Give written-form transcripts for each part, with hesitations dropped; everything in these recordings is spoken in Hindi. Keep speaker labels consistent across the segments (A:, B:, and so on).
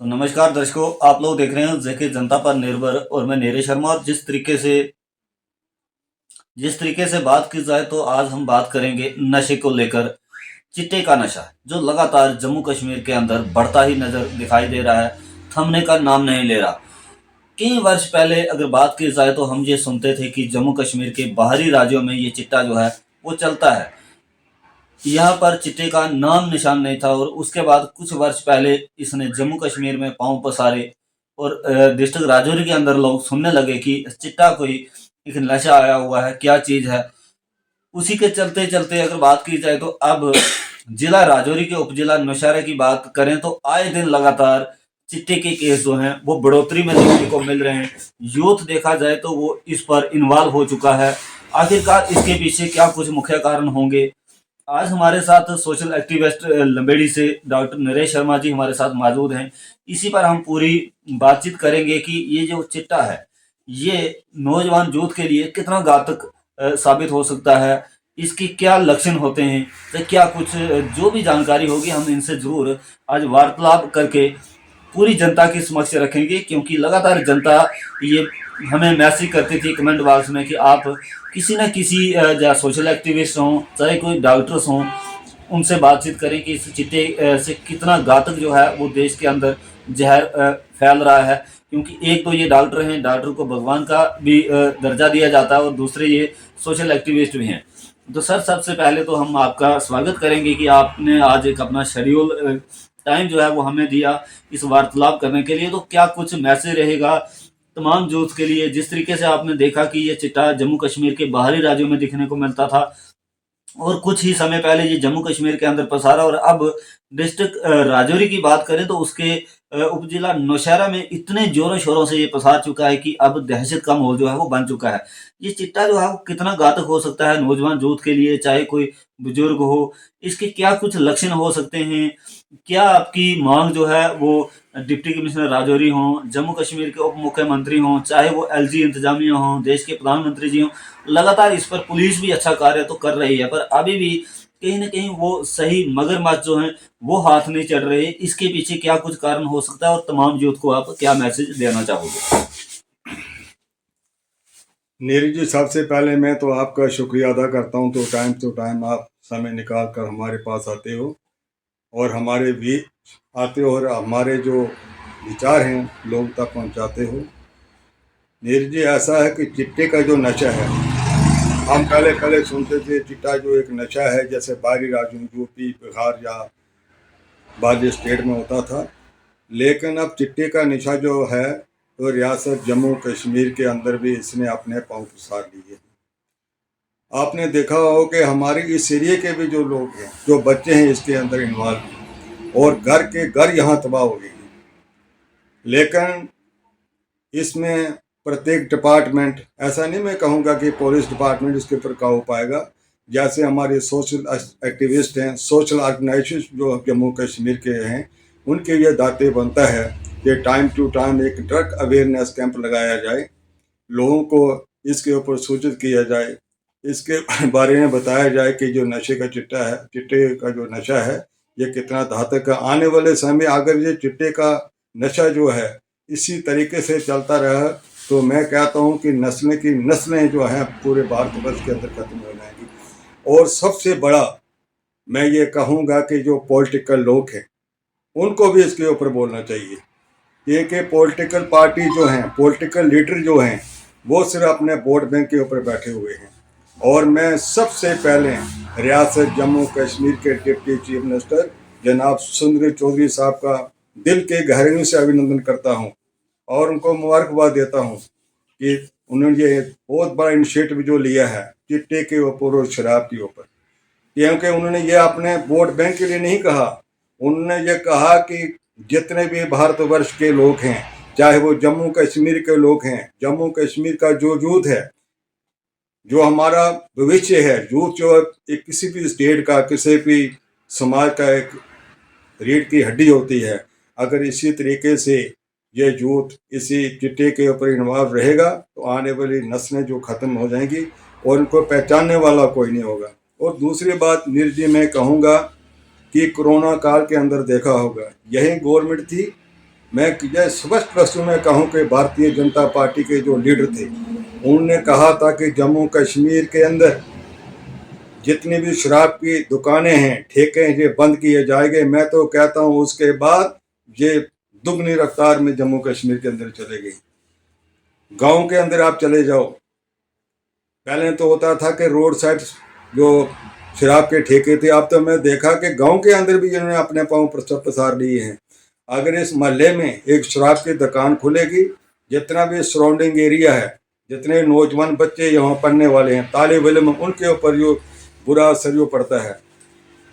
A: तो नमस्कार दर्शकों, आप लोग देख रहे हैं जेके जनता पर निर्भर और मैं नीरज शर्मा। और जिस तरीके से बात की जाए तो आज हम बात करेंगे नशे को लेकर। चिट्टे का नशा जो लगातार जम्मू कश्मीर के अंदर बढ़ता ही नजर दिखाई दे रहा है, थमने का नाम नहीं ले रहा। कई वर्ष पहले अगर बात की जाए तो हम ये सुनते थे कि जम्मू कश्मीर के बाहरी राज्यों में ये चिट्टा जो है वो चलता है। यहाँ पर चिट्टे का नाम निशान नहीं था और उसके बाद कुछ वर्ष पहले इसने जम्मू कश्मीर में पांव पसारे और डिस्ट्रिक्ट राजौरी के अंदर लोग सुनने लगे कि चिट्टा कोई एक नशा आया हुआ है, क्या चीज है। उसी के चलते चलते अगर बात की जाए तो अब जिला राजौरी के उपजिला नौशहरा की बात करें तो आए दिन लगातार चिट्टे के केस जो हैं वो बढ़ोतरी में देखने को मिल रहे हैं। यूथ देखा जाए तो वो इस पर इन्वॉल्व हो चुका है। आखिरकार इसके पीछे क्या कुछ मुख्य कारण होंगे। आज हमारे साथ सोशल एक्टिविस्ट लंबेड़ी से डॉक्टर नरेश शर्मा जी हमारे साथ मौजूद हैं। इसी पर हम पूरी बातचीत करेंगे कि ये जो चिट्टा है ये नौजवान यूथ के लिए कितना घातक साबित हो सकता है, इसके क्या लक्षण होते हैं, तो क्या कुछ जो भी जानकारी होगी हम इनसे जरूर आज वार्तालाप करके पूरी जनता के समक्ष रखेंगे। क्योंकि लगातार जनता ये हमें मैसेज करती थी कमेंट बॉक्स में कि आप किसी न किसी या सोशल एक्टिविस्ट हों चाहे कोई डॉक्टर्स हों उनसे बातचीत करें कि इस चिट्टे से कितना घातक जो है वो देश के अंदर जहर फैल रहा है। क्योंकि एक तो ये डॉक्टर हैं, डॉक्टर को भगवान का भी दर्जा दिया जाता है और दूसरे ये सोशल एक्टिविस्ट भी हैं। तो सर, सबसे पहले तो हम आपका स्वागत करेंगे कि आपने आज एक अपना शेड्यूल टाइम जो है वो हमें दिया इस वार्तालाप करने के लिए। तो क्या कुछ मैसेज रहेगा तमाम यूथ के लिए, जिस तरीके से आपने देखा कि ये चिट्टा जम्मू कश्मीर के बाहरी राज्यों में दिखने को मिलता था और कुछ ही समय पहले ये जम्मू कश्मीर के अंदर पसारा और अब डिस्ट्रिक्ट राजौरी की बात करें तो उसके उपजिला नौशहरा में इतने जोरों शोरों से ये पसार चुका है कि अब दहशत का माहौल जो है वो बन चुका है। ये चिट्टा जो है वो कितना घातक हो सकता है नौजवान यूथ के लिए, चाहे कोई बुजुर्ग हो। इसके क्या कुछ लक्षण हो सकते हैं, क्या आपकी मांग जो है वो डिप्टी कमिश्नर राजौरी हों, जम्मू कश्मीर के उप मुख्यमंत्री हों, चाहे वो एलजी इंतजामिया हों, देश के प्रधानमंत्री जी हों, लगातार इस पर पुलिस भी अच्छा कार्य तो कर रही है पर अभी भी कहीं ना कहीं वो सही मगरमच्छ जो हैं वो हाथ नहीं चढ़ रहे। इसके पीछे क्या कुछ कारण हो सकता है और तमाम यूथ को आप क्या मैसेज देना चाहोगे?
B: नीरज जी, सबसे पहले मैं तो आपका शुक्रिया अदा करता हूं। तो टाइम आप समय निकाल कर हमारे पास आते हो और हमारे भी आते हो और हमारे जो विचार हैं लोग तक पहुंचाते हो। नीरज जी, ऐसा है कि चिट्टे का जो नशा है, हम पहले पहले सुनते थे चिट्टा जो एक नशा है जैसे बाहरी राज्यों यूपी बिहार या बाहरी स्टेट में होता था, लेकिन अब चिट्टे का नशा जो है तो रियासत जम्मू कश्मीर के अंदर भी इसने अपने पांव पसार लिए हैं। आपने देखा हो कि हमारे इस एरिए के भी जो लोग हैं, जो बच्चे हैं, इसके अंदर इन्वॉल्व हैं और घर के घर यहाँ तबाह हो गए हैं। लेकिन इसमें प्रत्येक डिपार्टमेंट, ऐसा नहीं मैं कहूँगा कि पुलिस डिपार्टमेंट इसके ऊपर काबू पाएगा। जैसे हमारे सोशल एक्टिविस्ट हैं, सोशल ऑर्गेनाइजेशन जो जम्मू कश्मीर के हैं, उनके ये दाते बनता है कि टाइम टू टाइम एक ड्रग अवेयरनेस कैंप लगाया जाए, लोगों को इसके ऊपर सूचित किया जाए, इसके बारे में बताया जाए कि जो नशे का चिट्टा है, चिट्टे का जो नशा है ये कितना घातक है। आने वाले समय अगर ये चिट्टे का नशा जो है इसी तरीके से चलता रहा तो मैं कहता हूँ कि नस्लें की नस्लें जो हैं पूरे भारतवर्ष के अंदर खत्म हो जाएंगी। और सबसे बड़ा मैं ये कहूँगा कि जो पॉलिटिकल लोग हैं उनको भी इसके ऊपर बोलना चाहिए। ये कि पॉलिटिकल पार्टी जो हैं, पॉलिटिकल लीडर जो हैं, वो सिर्फ अपने वोट बैंक के ऊपर बैठे हुए हैं। और मैं सबसे पहले रियासत जम्मू कश्मीर के डिप्टी चीफ मिनिस्टर जनाब सुंदर चौधरी साहब का दिल के गहराइयों से अभिनंदन करता हूँ और उनको मुबारकबाद देता हूँ कि उन्होंने ये बहुत बड़ा इनिशिएटिव जो लिया है चिट्टे के ऊपर और शराब के ऊपर। क्योंकि उन्होंने ये अपने वोट बैंक के लिए नहीं कहा, उन्होंने ये कहा कि जितने भी भारतवर्ष के लोग हैं, चाहे वो जम्मू कश्मीर के लोग हैं, जम्मू कश्मीर का जो यूथ है, जो हमारा भविष्य है, यूथ जो एक किसी भी स्टेट का, किसी भी समाज का एक रीढ़ की हड्डी होती है, अगर इसी तरीके से ये यूथ इसी चिट्टे के ऊपर इन्वॉल्व रहेगा तो आने वाली नस्लें जो ख़त्म हो जाएंगी और उनको पहचानने वाला कोई नहीं होगा। और दूसरी बात नीरज जी, मैं कहूँगा कि कोरोना काल के अंदर देखा होगा, यही गवर्नमेंट थी मैं यह स्पष्ट शब्दों में कहूँ कि भारतीय जनता पार्टी के जो लीडर थे उन्होंने कहा था कि जम्मू कश्मीर के अंदर जितनी भी शराब की दुकानें हैं, ठेके हैं, ये बंद किए जाएंगे। मैं तो कहता हूँ उसके बाद ये दुगनी रफ्तार में जम्मू कश्मीर के अंदर चलेगी। गांव के अंदर आप चले जाओ, पहले तो होता था कि रोड साइड जो शराब के ठेके थे, अब तो मैं देखा कि गांव के अंदर भी जिन्होंने अपने पाँव पसार लिए हैं। अगर इस मोहल्ले में एक शराब की दुकान खुलेगी, जितना भी सराउंडिंग एरिया है, जितने नौजवान बच्चे यहाँ पढ़ने वाले हैं, तालिब इल्म, उनके ऊपर जो बुरा असर जो पड़ता है।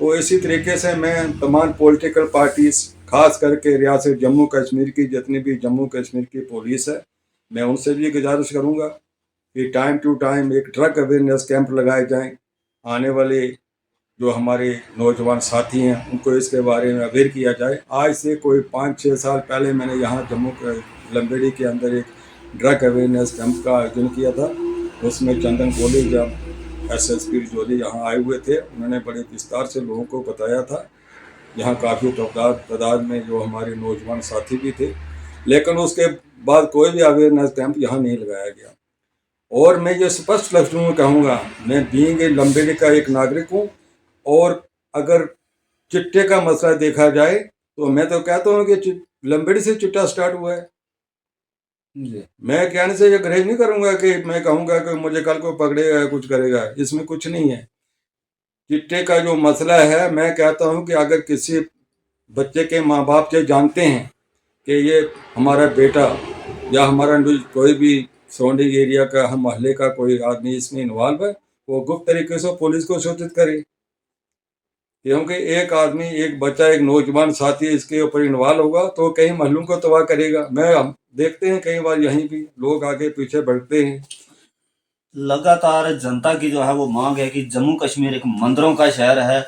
B: तो इसी तरीके से मैं तमाम पॉलिटिकल पार्टीज, खास करके रियासत जम्मू कश्मीर की जितनी भी जम्मू कश्मीर की पुलिस है, मैं उनसे भी गुजारिश करूँगा कि टाइम टू टाइम एक ड्रग अवेयरनेस कैंप लगाए जाएं। आने वाले जो हमारे नौजवान साथी हैं उनको इसके बारे में अवेयर किया जाए। आज से कोई 5-6 साल पहले मैंने यहाँ जम्मू लंबेड़ी के अंदर एक ड्रग अवेयरनेस कैंप का आयोजन किया था। उसमें चंदन कोहली जब SSP जोली यहाँ आए हुए थे, उन्होंने बड़े विस्तार से लोगों को बताया था। यहाँ काफ़ी तादाद में जो हमारे नौजवान साथी भी थे, लेकिन उसके बाद कोई भी अवेयरनेस कैंप यहाँ नहीं लगाया गया। और मैं ये स्पष्ट लफ्ज़ों में कहूँगा, मैं बीइंग ए लंबेड़ी का एक नागरिक हूँ, और अगर चिट्टे का मसला देखा जाए तो मैं तो कहता हूँ कि लंबेड़ी से चिट्टा स्टार्ट हुआ है।
A: जी।
B: मैं कहने से ये ग्रेज नहीं करूँगा कि मैं कहूँगा कि मुझे कल को पकड़ेगा या कुछ करेगा, इसमें कुछ नहीं है। चिट्टे का जो मसला है, मैं कहता हूँ कि अगर किसी बच्चे के माँ बाप से जानते हैं कि ये हमारा बेटा या हमारा कोई भी सराउंडिंग एरिया का, हम मोहल्ले का कोई आदमी इसमें इन्वॉल्व है, वो गुप्त तरीके से पुलिस को सूचित करे। क्योंकि एक आदमी, एक बच्चा, एक नौजवान साथी इसके ऊपर इन्वॉल्व होगा तो कई महलों को तबाह करेगा। हम देखते हैं कई बार यहीं भी लोग आगे पीछे बढ़ते हैं।
A: लगातार जनता की जो है वो मांग है कि जम्मू कश्मीर एक मंदिरों का शहर है।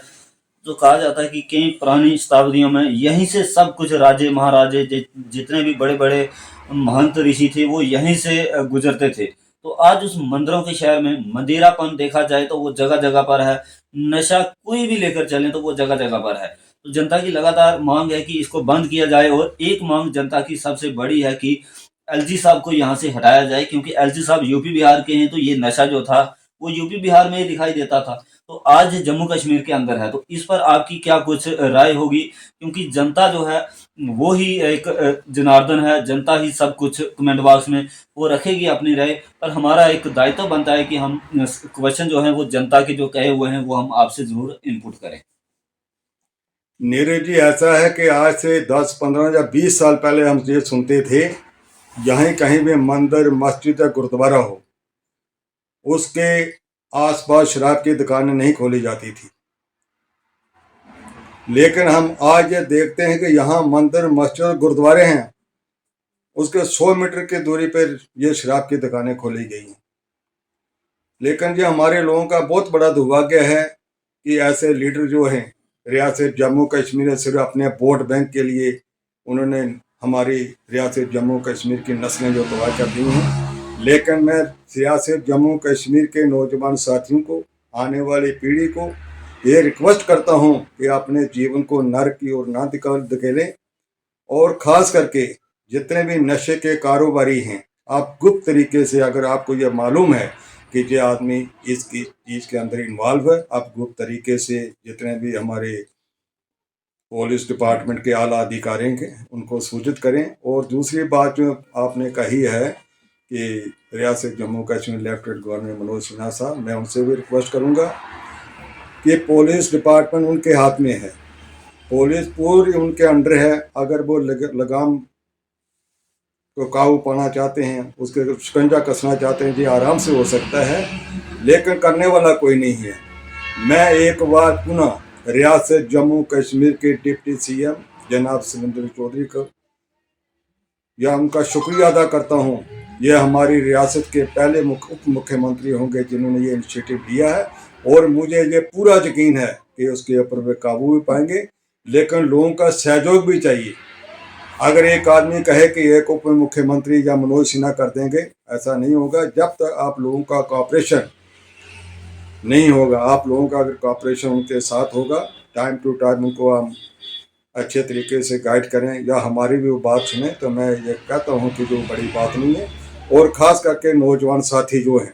A: जो कहा जाता है कि कई पुरानी शताब्दियों में यहीं से सब कुछ राजे महाराजे जितने भी बड़े बड़े महंत ऋषि थे वो यहीं से गुजरते थे। तो आज उस मंदिरों के शहर में मंदिरापन देखा जाए तो वो जगह जगह पर है। नशा कोई भी लेकर चले तो वो जगह जगह पर है। तो जनता की लगातार मांग है कि इसको बंद किया जाए। और एक मांग जनता की सबसे बड़ी है कि एलजी साहब को यहाँ से हटाया जाए, क्योंकि एलजी साहब यूपी बिहार के हैं। तो ये नशा जो था वो यूपी बिहार में ही दिखाई देता था, तो आज जम्मू कश्मीर के अंदर है। तो इस पर आपकी क्या कुछ राय होगी, क्योंकि जनता जो है वो ही एक जनार्दन है, जनता ही सब कुछ कमेंट बॉक्स में वो रखेगी अपनी राय। पर हमारा एक दायित्व बनता है कि हम क्वेश्चन जो है वो जनता के जो कहे हुए हैं वो हम आपसे जरूर इनपुट करें।
B: नीरज जी, ऐसा है कि आज से 10, 15 या 20 साल पहले हम ये सुनते थे, यहाँ कहीं भी मंदिर, मस्जिद या गुरुद्वारा हो, उसके आसपास शराब की दुकानें नहीं खोली जाती थी। लेकिन हम आज ये देखते हैं कि यहाँ मंदिर, मस्जिद और गुरुद्वारे हैं, उसके 100 मीटर की दूरी पर ये शराब की दुकानें खोली गई हैं। लेकिन ये हमारे लोगों का बहुत बड़ा दुर्भाग्य है कि ऐसे लीडर जो हैं रियासत जम्मू कश्मीर सिर्फ अपने वोट बैंक के लिए उन्होंने हमारी रियासत जम्मू कश्मीर की नस्लें जो तबाह कर दी हैं। लेकिन मैं रियासत जम्मू कश्मीर के नौजवान साथियों को, आने वाली पीढ़ी को ये रिक्वेस्ट करता हूँ कि अपने जीवन को नर्क की ओर ना धकेलें। और ख़ास करके जितने भी नशे के कारोबारी हैं, आप गुप्त तरीके से, अगर आपको ये मालूम है कि ये आदमी इसकी चीज़ के अंदर इन्वॉल्व है, आप गुप्त तरीके से जितने भी हमारे पुलिस डिपार्टमेंट के आला अधिकारी हैं उनको सूचित करें। और दूसरी बात जो आपने कही है कि रियासत जम्मू कश्मीर लेफ्टिनेंट गवर्नर मनोज सिन्हा साहब, मैं उनसे भी रिक्वेस्ट करूँगा कि पुलिस डिपार्टमेंट उनके हाथ में है, पुलिस पूरी उनके अंडर है। अगर वो लगाम को काबू पाना चाहते हैं, उसके शिकंजा कसना चाहते हैं, जी आराम से हो सकता है, लेकिन करने वाला कोई नहीं है। मैं एक बार पुनः रियासत जम्मू कश्मीर के डिप्टी CM जनाब सुरेंद्र चौधरी को या उनका शुक्रिया अदा करता हूँ। यह हमारी रियासत के पहले उप मुख्यमंत्री होंगे जिन्होंने ये इनिशिएटिव लिया है, और मुझे ये पूरा यकीन है कि उसके ऊपर वे काबू भी पाएंगे। लेकिन लोगों का सहयोग भी चाहिए। अगर एक आदमी कहे कि एक उप मुख्यमंत्री या मनोज सिन्हा कर देंगे, ऐसा नहीं होगा। जब तक आप लोगों का कॉपरेशन नहीं होगा, आप लोगों का अगर कॉपरेशन उनके साथ होगा, टाइम टू टाइम उनको हम अच्छे तरीके से गाइड करें या हमारी भी वो बात सुने, तो मैं ये कहता हूँ कि जो बड़ी बात नहीं है। और ख़ास करके नौजवान साथी जो हैं,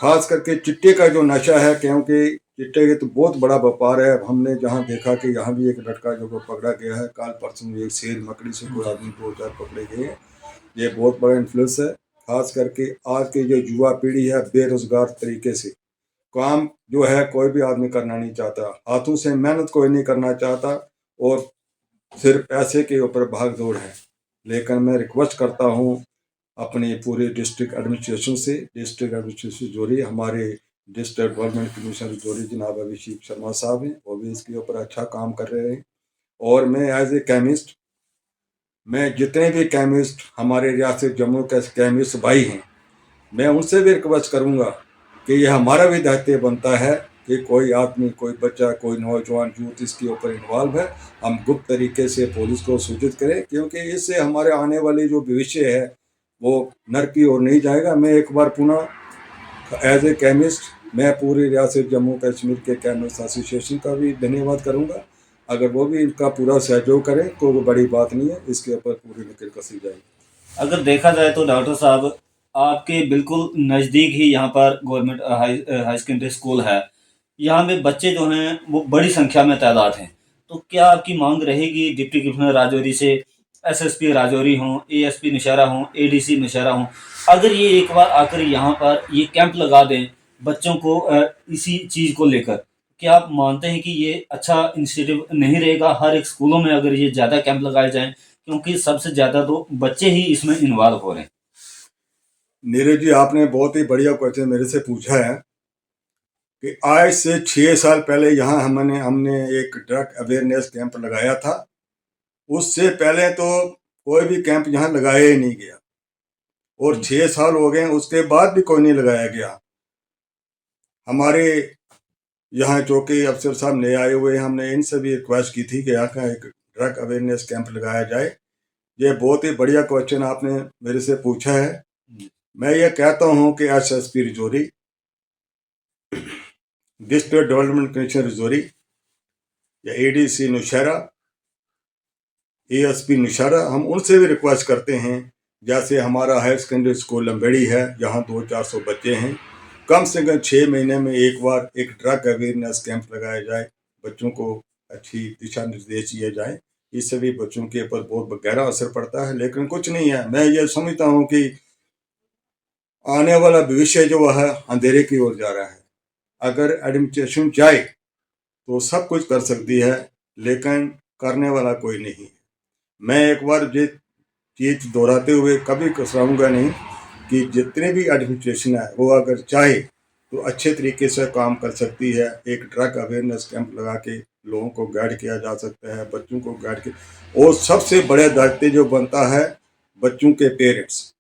B: ख़ास करके चिट्टे का जो नशा है, क्योंकि चिट्टे के तो बहुत बड़ा व्यापार है। हमने जहाँ देखा कि यहाँ भी एक लड़का जो को पकड़ा गया है, कल परसों में एक शेर मकड़ी से कोई आदमी 2-4 पकड़े गए हैं। ये बहुत बड़ा इन्फ्लुएंस है। ख़ास करके आज की जो युवा पीढ़ी है, बेरोज़गार तरीके से काम जो है कोई भी आदमी करना नहीं चाहता, हाथों से मेहनत कोई नहीं करना चाहता, और सिर्फ पैसे के ऊपर भाग दौड़ है। लेकिन मैं रिक्वेस्ट करता हूँ अपनी पूरे डिस्ट्रिक्ट एडमिनिस्ट्रेशन जो रही हमारे डिस्ट्रिक्ट डेवलपमेंट कमिश्नर जो रही जनाब अभिषेक शर्मा साहब हैं, वो भी इसके ऊपर अच्छा काम कर रहे हैं। और मैं एज ए केमिस्ट, मैं जितने भी केमिस्ट हमारे रियासत जम्मू के केमिस्ट भाई हैं, मैं उनसे भी रिक्वेस्ट करूँगा कि ये हमारा भी दायित्व बनता है कि कोई आदमी, कोई बच्चा, कोई नौजवान यूथ इसके ऊपर इन्वॉल्व है, हम गुप्त तरीके से पुलिस को सूचित करें, क्योंकि इससे हमारे आने वाली जो भविष्य है वो नरक की ओर नहीं जाएगा। मैं एक बार पुनः एज ए केमिस्ट मैं पूरी रियासत जम्मू कश्मीर के केमिस्ट एसोसिएशन का भी धन्यवाद करूँगा। अगर वो भी इनका पूरा सहयोग करें तो वो बड़ी बात नहीं है, इसके ऊपर पूरी नकेल कसी जाएगी।
A: अगर देखा जाए तो डॉक्टर साहब, आपके बिल्कुल नज़दीक ही यहाँ पर गवर्नमेंट हाई सेकेंडरी स्कूल है। यहाँ में बच्चे जो हैं वो बड़ी संख्या में तादाद हैं। तो क्या आपकी मांग रहेगी डिप्टी कमिश्नर राजौरी से, एसएसपी राजौरी हों, एएसपी नौशहरा हों, एडीसी नौशहरा हों, अगर ये एक बार आकर यहाँ पर ये कैंप लगा दें बच्चों को इसी चीज़ को लेकर, क्या आप मानते हैं कि ये अच्छा इनिशिएटिव नहीं रहेगा हर एक स्कूलों में अगर ये ज़्यादा कैंप लगाए जाएँ? क्योंकि सबसे ज़्यादा तो बच्चे ही इसमें इन्वॉल्व हो रहे हैं।
B: नीरज जी, आपने बहुत ही बढ़िया क्वेश्चन मेरे से पूछा है कि आज से 6 साल पहले यहाँ हमने एक ड्रग अवेयरनेस कैंप लगाया था। उससे पहले तो कोई भी कैंप यहाँ लगाया ही नहीं गया, और 6 साल हो गए उसके बाद भी कोई नहीं लगाया गया। हमारे यहाँ चौकी अफसर साहब नए आए हुए हैं, हमने इनसे भी रिक्वेस्ट की थी कि यहाँ का एक ड्रग अवेयरनेस कैंप लगाया जाए। ये बहुत ही बढ़िया क्वेश्चन आपने मेरे से पूछा है। मैं ये कहता हूँ कि SSP Rajouri, district development commissioner Rajouri या एडीसी नौशहरा, एएसपी नौशहरा, हम उनसे भी रिक्वेस्ट करते हैं, जैसे हमारा हायर सेकेंडरी स्कूल लंबेड़ी है, यहाँ 200-400 बच्चे हैं, कम से कम 6 महीने में एक बार एक ड्रग अवेयरनेस कैंप लगाया जाए, बच्चों को अच्छी दिशा निर्देश दिए जाए। इससे भी बच्चों के ऊपर बहुत गहरा असर पड़ता है। लेकिन कुछ नहीं है, मैं ये समझता हूँ कि आने वाला भविष्य जो है अंधेरे की ओर जा रहा है। अगर एडमिनिस्ट्रेशन चाहे तो सब कुछ कर सकती है, लेकिन करने वाला कोई नहीं है। मैं एक बार ये चीज़ दोहराते हुए कभी कसराऊँगा नहीं कि जितने भी एडमिनिस्ट्रेशन है वो अगर चाहे तो अच्छे तरीके से काम कर सकती है। एक ड्रग अवेयरनेस कैंप लगा के लोगों को गाइड किया जा सकता है, बच्चों को गाइड किया। और सबसे बड़े दायित्व जो बनता है बच्चों के पेरेंट्स,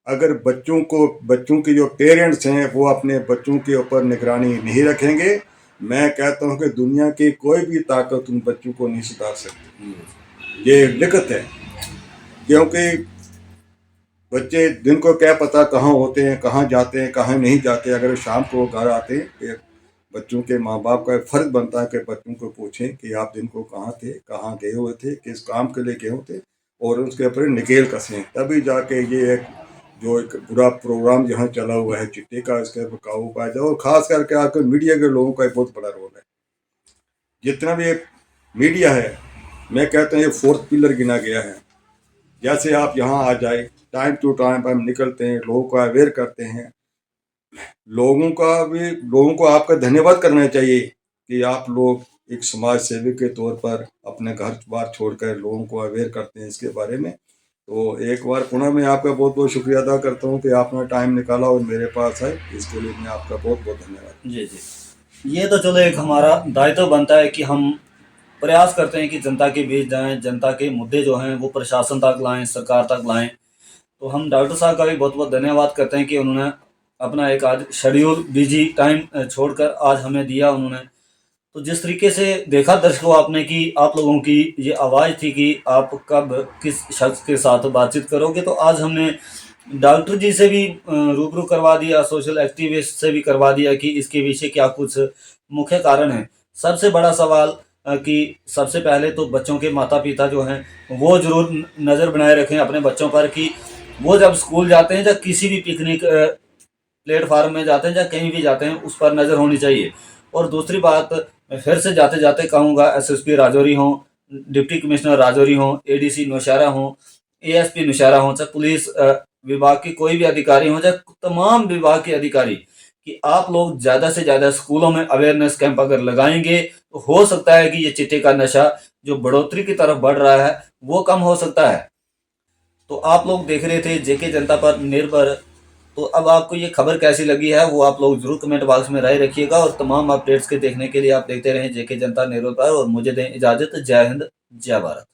B: अगर बच्चों के जो पेरेंट्स हैं वो अपने बच्चों के ऊपर निगरानी नहीं रखेंगे, मैं कहता हूँ कि दुनिया की कोई भी ताकत उन बच्चों को नहीं सुधार सकती। ये लिखत है, क्योंकि बच्चे दिन को क्या पता कहाँ होते हैं, कहाँ जाते हैं, कहाँ नहीं जाते। अगर शाम को घर आते हैं, बच्चों के माँ बाप का फर्ज बनता है कि बच्चों को पूछें कि आप दिन को कहाँ थे, कहाँ गए हुए थे, किस काम के लिए गए थे, और उसके ऊपर निकेल कसें। तभी जाके ये एक बुरा प्रोग्राम जहाँ चला हुआ है चिट्टे का, इसके ऊपर काबू पाया जाए। और ख़ास करके आपके मीडिया के लोगों का एक बहुत बड़ा रोल है। जितना भी मीडिया है, मैं कहता हूँ ये 4th पिलर गिना गया है। जैसे आप यहाँ आ जाए, टाइम टू टाइम हम निकलते हैं, लोगों को अवेयर करते हैं। लोगों को आपका धन्यवाद करना चाहिए कि आप लोग एक समाज सेवी के तौर पर अपने घर बार छोड़कर लोगों को अवेयर करते हैं इसके बारे में। तो एक बार पुनः मैं आपका बहुत बहुत शुक्रिया अदा करता हूँ कि आपने टाइम निकाला और मेरे पास आए, इसके लिए मैं आपका बहुत बहुत धन्यवाद।
A: जी जी, ये तो चलो एक हमारा दायित्व बनता है कि हम प्रयास करते हैं कि जनता के बीच जाएं, जनता के मुद्दे जो हैं वो प्रशासन तक लाएं, सरकार तक लाएं। तो हम डॉक्टर साहब का भी बहुत बहुत धन्यवाद करते हैं कि उन्होंने अपना एक आज शेड्यूल बिजी टाइम छोड़कर आज हमें दिया उन्होंने। तो जिस तरीके से देखा दर्शकों आपने कि आप लोगों की ये आवाज़ थी कि आप कब किस शख्स के साथ बातचीत करोगे, तो आज हमने डॉक्टर जी से भी रूबरू करवा दिया, सोशल एक्टिविस्ट से भी करवा दिया कि इसके पीछे क्या कुछ मुख्य कारण है। सबसे बड़ा सवाल कि सबसे पहले तो बच्चों के माता पिता जो हैं वो ज़रूर नज़र बनाए रखें अपने बच्चों पर कि वो जब स्कूल जाते हैं या किसी भी पिकनिक प्लेटफार्म में जाते हैं या कहीं भी जाते हैं उस पर नज़र होनी चाहिए। और दूसरी बात, मैं फिर से जाते जाते कहूँगा, एसएसपी राजौरी हों, डिप्टी कमिश्नर राजौरी हों, एडीसी नौशहरा हों, एएसपी नौशहरा हों, चाहे पुलिस विभाग के कोई भी अधिकारी हों, चाहे तमाम विभाग के अधिकारी, कि आप लोग ज़्यादा से ज़्यादा स्कूलों में अवेयरनेस कैंप अगर लगाएंगे तो हो सकता है कि ये चिट्टे का नशा जो बढ़ोतरी की तरफ बढ़ रहा है वो कम हो सकता है। तो आप लोग देख रहे थे जेके जनता पर निर्भर। तो अब आपको ये खबर कैसी लगी है वो आप लोग जरूर कमेंट बॉक्स में राय रखिएगा, और तमाम अपडेट्स के देखने के लिए आप देखते रहें जेके जनता निर्भर पर, और मुझे दें इजाजत। जय हिंद, जय भारत।